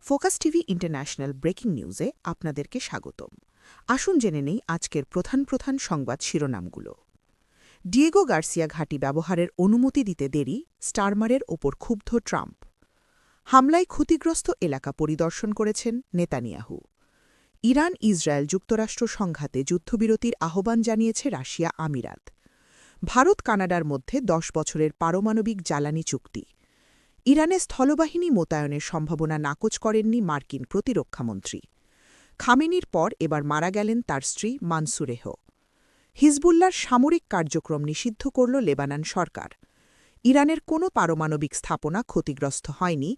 Focus TV international breaking নিউজে আপনাদেরকে স্বাগতম। আসুন জেনে নেই আজকের প্রধান সংবাদ শিরোনামগুলো। ডিয়েগো গার্সিয়া ঘাঁটি ব্যবহারের অনুমতি দিতে দেরি, স্টারমারের ওপর ক্ষুব্ধ ট্রাম্প। হামলায় ক্ষতিগ্রস্ত এলাকা পরিদর্শন করেছেন নেতানিয়াহু। ইরান ইসরায়েল যুক্তরাষ্ট্র সংঘাতে যুদ্ধবিরতির আহ্বান জানিয়েছে রাশিয়া আমিরাত। ভারত কানাডার মধ্যে 10 বছরের পারমাণবিক জ্বালানি চুক্তি। ইরানে স্থলবাহিনী মোতায়েনের সম্ভাবনা নাকচ করেননি মার্কিন প্রতিরক্ষামন্ত্রী। খামেনির পর এবার মারা গেলেন তার স্ত্রী মানসুরেহ। হিজবুল্লাহর সামরিক কার্যক্রম নিষিদ্ধ করল লেবানন সরকার। ইরানের কোনো পারমাণবিক স্থাপনা ক্ষতিগ্রস্ত হয়নি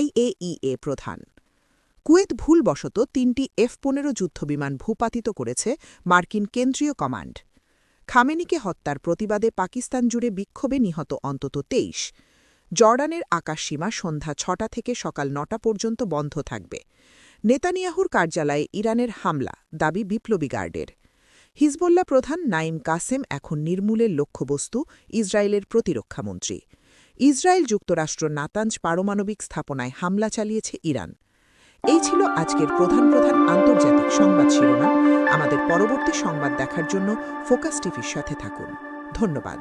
IAEA প্রধান। কুয়েত ভুলবশত 3টি F-15 যুদ্ধবিমান ভূপাতিত করেছে মার্কিন কেন্দ্রীয় কমান্ড। খামেনিকে হত্যার প্রতিবাদে পাকিস্তান জুড়ে বিক্ষোভে নিহত অন্তত 23। জর্ডানের আকাশসীমা সন্ধ্যা 6টা থেকে সকাল 9টা পর্যন্ত বন্ধ থাকবে। নেতানিয়াহুর কার্যালয়ে ইরানের হামলা, দাবি বিপ্লবী গার্ডের। হিজবুল্লাহ প্রধান নাইম কাসেম এখন নির্মূলের লক্ষ্যবস্তু ইসরায়েলের প্রতিরক্ষামন্ত্রী। ইসরায়েল যুক্তরাষ্ট্র নাতাঞ্জ পারমাণবিক স্থাপনায় হামলা চালিয়েছে ইরান। এই ছিল আজকের প্রধান আন্তর্জাতিক সংবাদ শিরোনাম। আমাদের পরবর্তী সংবাদ দেখার জন্য ফোকাস টিভির সাথে থাকুন। ধন্যবাদ।